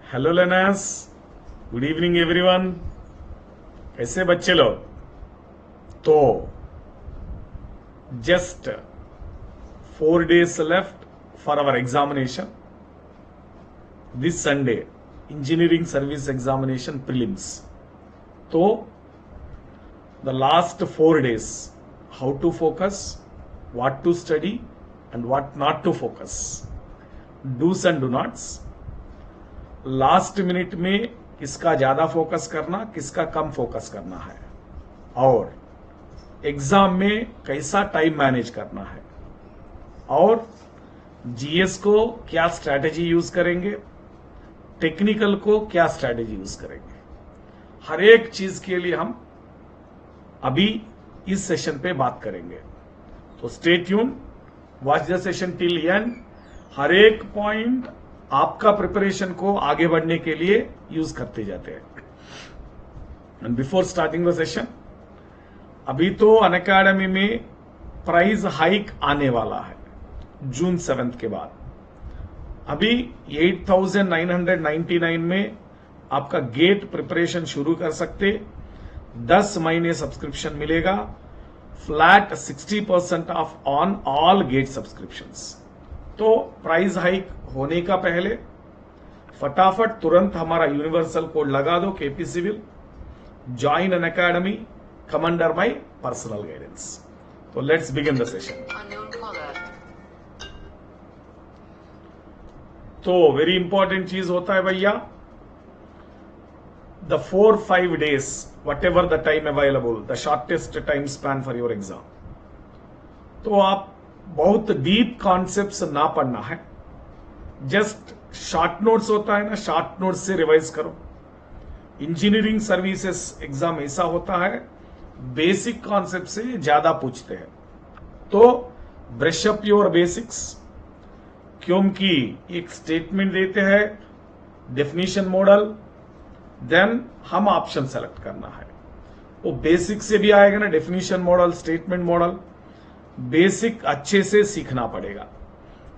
Hello लेनस, good evening everyone. कैसे बच्चे लोग? तो just 4 days left for our examination this Sunday, engineering service examination prelims. तो the last 4 days, how to focus, what to study and what not to focus, do's and do nots, last minute में किसका ज्यादा focus करना, किसका कम focus करना है, और exam में कैसा टाइम मैनेज करना है, और जीएस को क्या स्ट्रैटेजी यूज करेंगे, टेक्निकल को क्या स्ट्रैटेजी यूज करेंगे, हर एक चीज के लिए हम अभी इस सेशन पे बात करेंगे। तो stay tuned, watch the session till end. हर एक पॉइंट आपका प्रिपरेशन को आगे बढ़ने के लिए यूज करते जाते हैं। And before starting the session, अभी तो अनअकैडमी में प्राइस हाइक आने वाला है जून 7 के बाद। अभी 8,999 में आपका गेट प्रिपरेशन शुरू कर सकते, 10 महीने सब्सक्रिप्शन मिलेगा, flat 60% of on all get subscriptions. तो प्राइस हाइक होने का पहले फटाफट तुरंत हमारा यूनिवर्सल कोड लगा दो, KP civil, join an academy, come under my personal guidance. तो लेट्स बिगिन द सेशन। तो वेरी इंपॉर्टेंट चीज होता है भैया, the 4-5 days, whatever the time available, the shortest time span for your exam. तो आप बहुत डीप कॉन्सेप्ट्स ना पढ़ना है, जस्ट शॉर्ट नोट्स होता है ना, शॉर्ट नोट्स से रिवाइज करो। इंजीनियरिंग सर्विसेज एग्जाम ऐसा होता है, बेसिक कॉन्सेप्ट से ज्यादा पूछते हैं। तो ब्रश अप योर बेसिक्स, क्योंकि एक स्टेटमेंट देते हैं, डेफिनेशन मॉडल, देन हम ऑप्शन सेलेक्ट करना है। वो बेसिक से भी आएगा ना, definition model, statement model, basic अच्छे से सीखना पड़ेगा।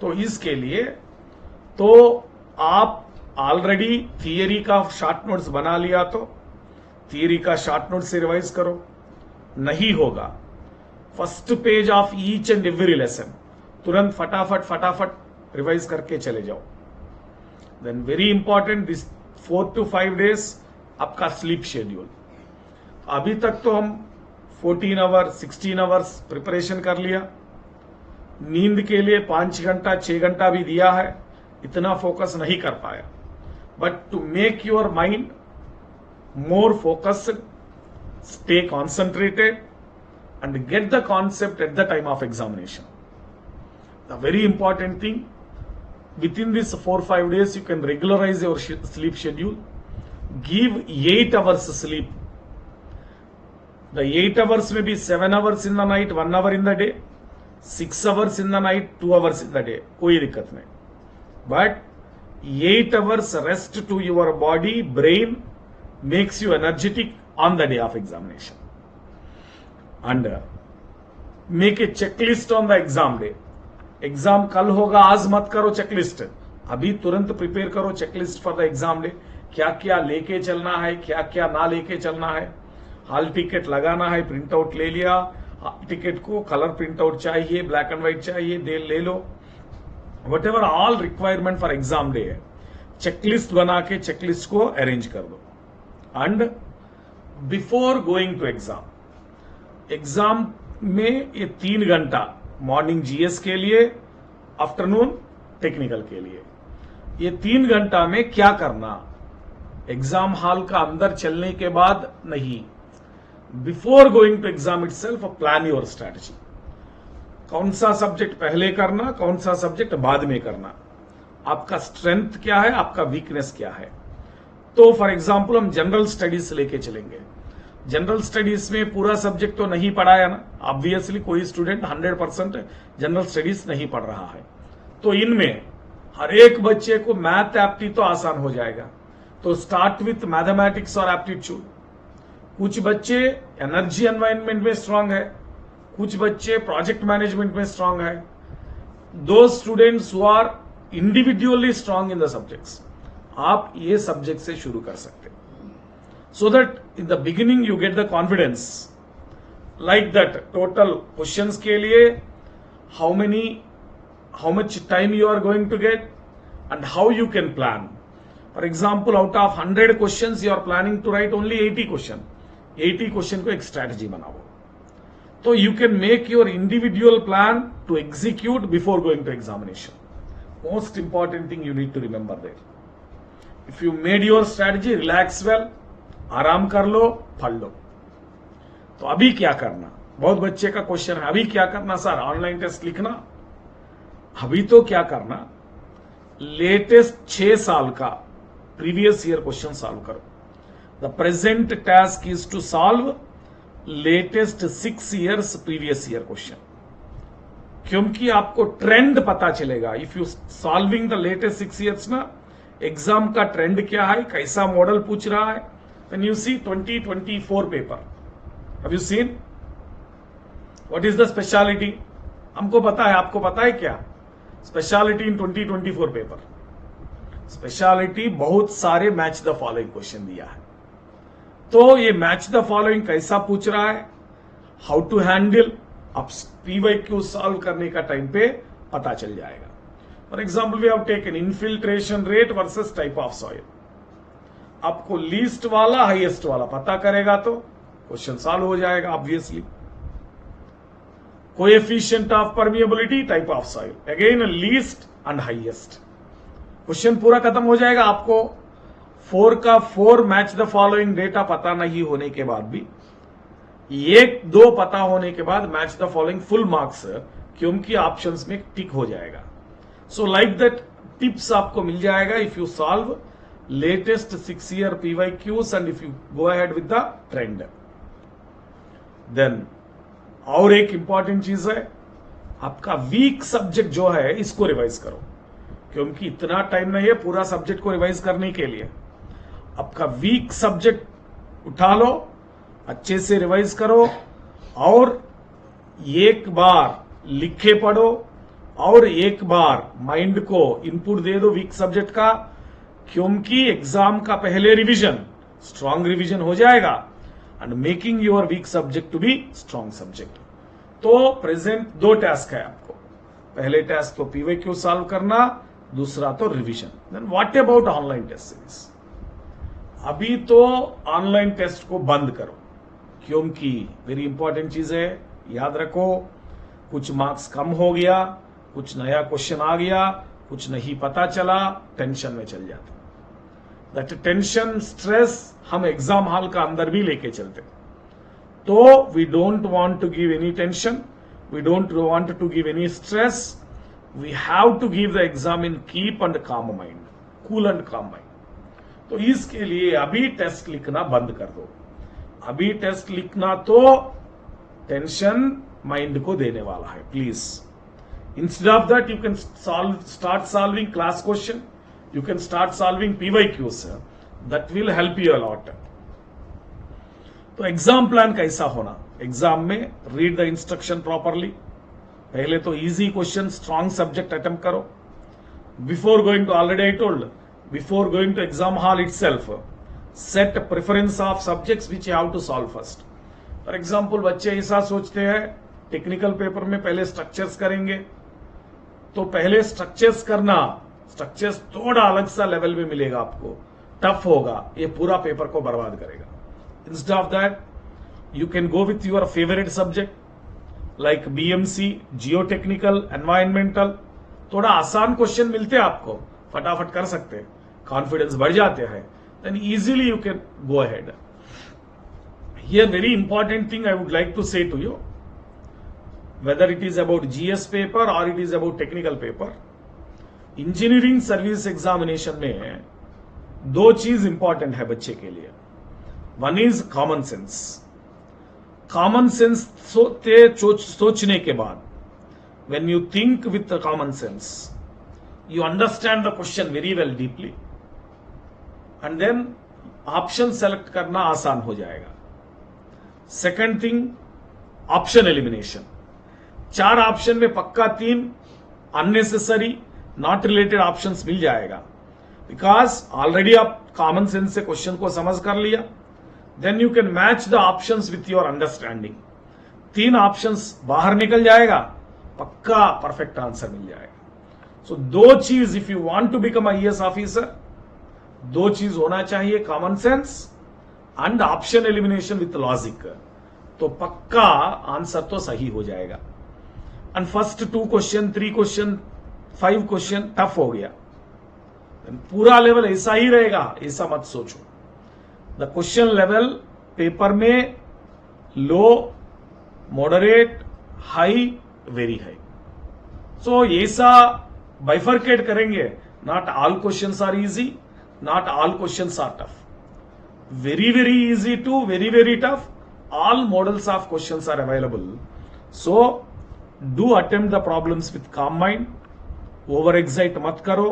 तो इसके लिए तो आप ऑलरेडी थियरी का शॉर्ट नोट्स बना लिया, तो थियरी का शॉर्ट नोट से रिवाइज करो। नहीं होगा, first page of each and every lesson तुरंत फटाफट रिवाइज करके चले जाओ। Then very important, this 4 to 5 days आपका स्लीप शेड्यूल। अभी तक तो हम 14 आवर्स 16 आवर्स प्रिपरेशन कर लिया, नींद के लिए 5 घंटा 6 घंटा भी दिया है, इतना फोकस नहीं कर पाया। But to make your mind more focused, stay concentrated and get the concept at the time of examination. The very important thing, within this 4-5 days you can regularize your sleep schedule, give 8 hours sleep. The 8 hours may be 7 hours in the night, 1 hour in the day, 6 hours in the night, 2 hours in the day, कोई दिक्कत नहीं। But 8 hours rest to your body, brain, makes you energetic on the day of examination. And make a checklist on the exam day. Exam कल होगा, आज मत करो checklist, अभी तुरंत प्रिपेयर करो checklist for the exam day. क्या क्या लेके चलना है, क्या क्या ना लेके चलना है, हॉल टिकट लगाना है, प्रिंट आउट ले लिया, टिकट को कलर प्रिंट आउट चाहिए, ब्लैक एंड व्हाइट चाहिए, दे ले लो, whatever all requirement for exam day है, चेकलिस्ट बना के चेकलिस्ट को अरेंज कर दो। And before going to exam में ये 3 घंटा, मॉर्निंग जीएस के लिए, आफ्टरनून टेक्निकल के लिए, ये 3 घंटा में क्या करना, एग्जाम हॉल का अंदर चलने के बाद नहीं, before going to exam itself plan your strategy. कौन सा सब्जेक्ट पहले करना, कौन सा सब्जेक्ट बाद में करना, आपका स्ट्रेंथ क्या है, आपका वीकनेस क्या है। तो फॉर एग्जाम्पल हम जनरल स्टडीज लेके चलेंगे। जनरल स्टडीज में पूरा सब्जेक्ट तो नहीं पढ़ाया ना, ऑब्वियसली कोई स्टूडेंट 100% जनरल स्टडीज नहीं पढ़ रहा है। तो इनमें हर एक बच्चे को मैथ एप्टी तो आसान हो जाएगा, तो स्टार्ट विथ मैथमेटिक्स और एप्टीट्यूड। कुछ बच्चे एनर्जी एनवायरनमेंट में स्ट्रांग है, कुछ बच्चे प्रोजेक्ट मैनेजमेंट में स्ट्रांग है। दो students who are individually strong in the subjects, आप ये सब्जेक्ट से शुरू कर सकते हैं, so that in the beginning you get the confidence. Like that total questions के लिए how much time you are going to get and how you can plan. For example, out of 100 questions you are planning to write only 80 question. 80 question को एक strategy बनाओ. So you can make your individual plan to execute before going to examination. Most important thing you need to remember there. If you made your strategy, relax well, आराम कर लो, पढ़ लो. तो अभी क्या करना? बहुत बच्चे का क्वेश्चन है, अभी क्या करना सर? ऑनलाइन टेस्ट लिखना? अभी तो क्या करना, लेटेस्ट 6 साल का प्रीवियस ईयर क्वेश्चन सॉल्व करो. The present task is to solve latest 6 years previous year question, क्योंकि आपको ट्रेंड पता चलेगा. If you solving the latest 6 years ना, एग्जाम का ट्रेंड क्या है, कैसा मॉडल पूछ रहा है. When you see 2024 paper, have you seen what is the speciality? हमको पता है, आपको पता है क्या स्पेशलिटी इन 2024 पेपर? स्पेशलिटी बहुत सारे मैच द फॉलोइंग क्वेश्चन दिया है. तो ये मैच द फॉलोइंग कैसा पूछ रहा है, हाउ टू हैंडल, अब PYQ सॉल्व करने का टाइम पे पता चल जाएगा. For example we have taken infiltration rate versus type of soil. आपको लीस्ट वाला हाईएस्ट वाला पता करेगा तो क्वेश्चन सॉल्व हो जाएगा obviously. Coefficient of permeability, type of soil, again least and highest. Question पूरा खत्म हो जाएगा. आपको 4 का 4 मैच द फॉलोइंग डेटा पता नहीं होने के बाद भी, 1-2 पता होने के बाद match the following full marks, क्योंकि ऑप्शंस में टिक हो जाएगा. सो लाइक दैट टिप्स आपको मिल जाएगा if you solve latest 6 year PYQs and if you go ahead with the trend. Then और एक इंपॉर्टेंट चीज है, आपका वीक सब्जेक्ट जो है इसको रिवाइज करो, क्योंकि इतना टाइम नहीं है पूरा सब्जेक्ट को रिवाइज करने के लिए. आपका वीक सब्जेक्ट उठा लो, अच्छे से रिवाइज करो, और एक बार लिखे पढ़ो, और एक बार माइंड को इनपुट दे दो वीक सब्जेक्ट का, क्योंकि एग्जाम का पहले रिवीजन स्ट्रांग रिवीजन हो जाएगा and making your weak subject to be strong subject. तो प्रेजेंट 2 टास्क है आपको. पहले टास्क तो PYQ सॉल्व करना, दूसरा तो revision. Then what about online test series? अभी तो ऑनलाइन टेस्ट को बंद करो, क्योंकि वेरी इंपॉर्टेंट चीज है, याद रखो, कुछ मार्क्स कम हो गया, कुछ नया क्वेश्चन आ गया, कुछ नहीं पता चला, टेंशन में चल जाते. दैट टेंशन स्ट्रेस हम एग्जाम हॉल का अंदर भी लेके चलते. तो we don't want to give any tension, we don't want to give any stress. We have to give the exam in keep and calm mind, cool and calm mind. तो इसके लिए अभी टेस्ट लिखना बंद कर दो. अभी टेस्ट लिखना तो टेंशन माइंड को देने वाला है, please. Instead of that, you can start solving class question. You can start solving PYQs. That will help you a lot. तो एग्जाम प्लान कैसा होना? एग्जाम में रीड द इंस्ट्रक्शन प्रॉपरली. पहले तो easy question, strong subject attempt करो. Before going to, already I told, before going to exam hall itself, set preference of subjects which you have to solve first. For example बच्चे ऐसा सोचते हैं technical paper में पहले structures करेंगे, तो पहले स्ट्रक्चर्स करना, स्ट्रक्चर्स थोड़ा अलग सा लेवल में मिलेगा आपको, टफ होगा, ये पूरा पेपर को बर्बाद करेगा. Instead of that you can go with your favourite subject like BMC, Jio technical, environmental. थोड़ा आसान क्वेश्चन मिलते हैं आपको, फटाफट कर सकते हैं, कॉन्फिडेंस बढ़ जाते हैं, then easily you can go ahead. Here very important thing I would like to say to you, whether it is about GS paper or it is about technical paper, engineering service examination में 2 चीज important है बच्चे के लिए. One is common sense. Common sense सोचने के बाद, when you think with the common sense, you understand the question very well deeply, and then option select करना आसान हो जाएगा. Second thing, option elimination. 4 option में पक्का 3 अननेसेसरी नॉट रिलेटेड ऑप्शंस मिल जाएगा. बिकॉज ऑलरेडी आप कॉमन सेंस से क्वेश्चन को समझ कर लिया, then you can match the options with your understanding. 3 options बाहर निकल जाएगा, पक्का परफेक्ट आंसर मिल जाएगा। सो 2 चीज, if you want to become IAS officer, 2 चीज होना चाहिए, common sense and option elimination with logic, तो पक्का आंसर तो सही हो जाएगा। And first 2 question, 3 question, 5 question tough हो गया, पूरा लेवल ऐसा ही रहेगा, ऐसा मत सोचो। द क्वेश्चन लेवल पेपर में low, moderate, high, very high, so ऐसा बाइफरकेट करेंगे। Not all questions are easy, not all questions are tough, very very easy to very very tough, all models of questions are available. So do attempt the problems with calm mind, over excite mat karo.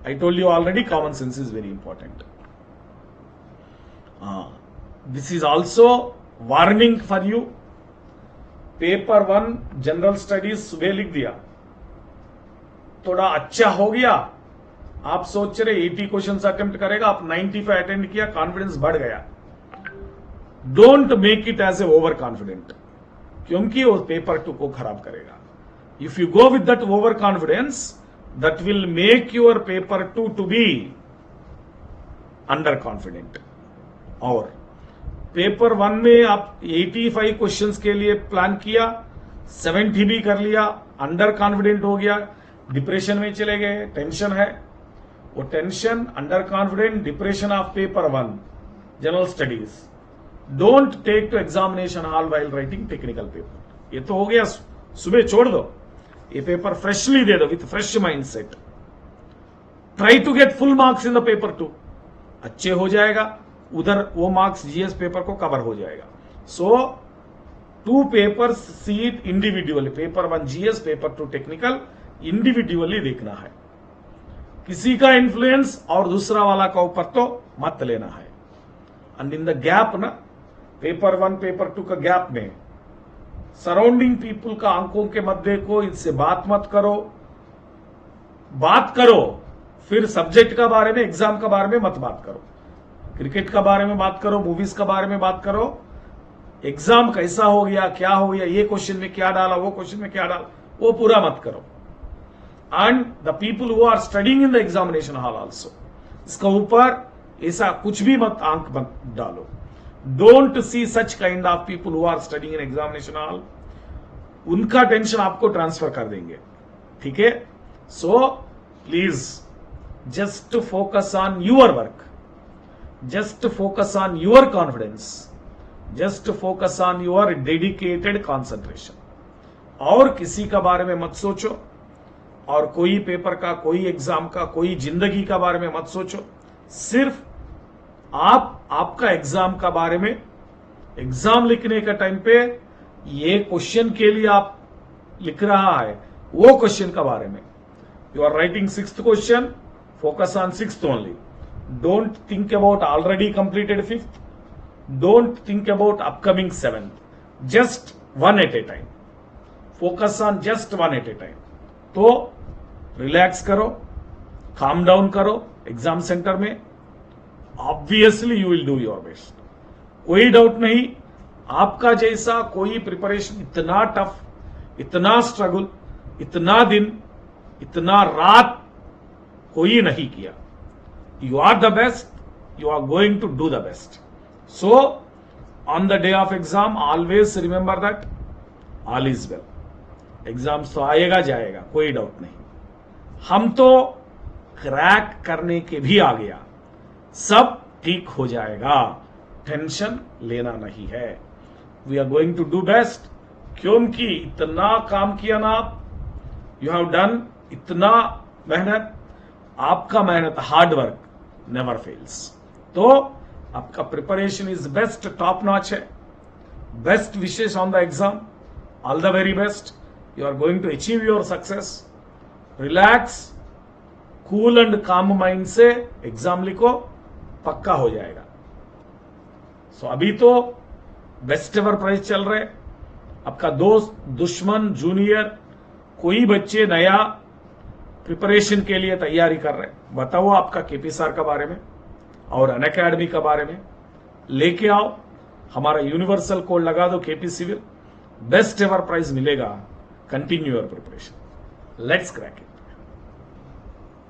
I told you already, common sense is very important. This is also warning for you. Paper 1 general studies सुबह लिख दिया, थोड़ा अच्छा हो गया, आप सोच रहे 80 क्वेश्चंस अटेम्प्ट करेगा, आप 90 पे अटेंड किया, कॉन्फिडेंस बढ़ गया। Don't make it as a over confident, क्योंकि वो पेपर 2 को खराब करेगा। If you go with that over confidence, that will make your paper 2 to be under confident. और पेपर 1 में आप 85 क्वेश्चंस के लिए प्लान किया, 70 भी कर लिया, अंडर कॉन्फिडेंट हो गया, डिप्रेशन में चले गए, टेंशन है। वो tension, under confident, depression of paper 1 general studies, don't take to examination hall while writing technical paper. ये तो हो गया, सुबह छोड़ दो, ये पेपर फ्रेशली दे दो with fresh mindset. Try to get full marks in the paper 2, अच्छे हो जाएगा, उधर वो मार्क्स जीएस पेपर को कवर हो जाएगा। So 2 papers see it individually, paper 1 GS, paper 2 technical, individually देखना है। किसी का इन्फ्लुएंस और दूसरा वाला का ऊपर तो मत लेना है। एंड इन द गैप ना, पेपर 1 पेपर 2 का गैप में सराउंडिंग पीपुल का आंखों के मत देखो, इनसे बात मत करो, बात करो फिर सब्जेक्ट का बारे में, एग्जाम का बारे में मत बात करो, क्रिकेट का बारे में बात करो, मूवीज का बारे में बात करो, एग्जाम कैसा हो गया, क्या हो गया, ये क्वेश्चन में क्या डाला, वो क्वेश्चन में क्या डाला, वो पूरा मत करो। And the people who are studying in the examination hall also, इसका ऊपर ऐसा कुछ भी मत आंख मत डालो। Don't see such kind of people who are studying in examination hall, उनका टेंशन आपको ट्रांसफर कर देंगे, ठीक है। So please just focus on your work, just focus on your confidence, just focus on your dedicated concentration, और किसी का बारे में मत सोचो, और कोई पेपर का, कोई एग्जाम का, कोई जिंदगी का बारे में मत सोचो। सिर्फ आपका एग्जाम का बारे में, एग्जाम लिखने का टाइम पे ये क्वेश्चन के लिए आप लिख रहा है, वो क्वेश्चन का बारे में। You are writing 6th question, focus on 6th only. Don't think about already completed 5th. Don't think about upcoming 7th. Just one at a time. Focus on just one at a time. तो relax करो, calm down करो exam centre में। Obviously you will do your best. कोई doubt नहीं, आपका जैसा कोई preparation इतना टफ, इतना स्ट्रगल, इतना दिन, इतना रात कोई नहीं किया। You are the best, you are going to do the best. So on the day of exam always remember that all is well. Exams तो आएगा जाएगा, कोई डाउट नहीं, हम तो क्रैक करने के भी आ गया, सब ठीक हो जाएगा, टेंशन लेना नहीं है। We are going to do best, क्योंकि इतना काम किया ना आप, यू हैव डन इतना मेहनत, आपका मेहनत, हार्ड वर्क नेवर फेल्स। तो आपका preparation is best, top notch है। Best wishes on the exam, all the very best. You are going to achieve your success. Relax, cool and calm mind से exam लिखो, पक्का हो जाएगा। सो अभी तो बेस्ट एवर प्राइज चल रहे, आपका दोस्त, दुश्मन, जूनियर, कोई बच्चे नया प्रिपरेशन के लिए तैयारी कर रहे हैं, बताओ आपका केपीएसआर का बारे में और अनअकैडमी का बारे में, लेके आओ, हमारा यूनिवर्सल कोड लगा दो KP civil, best ever prize मिलेगा। Continue your preparation, let's crack it.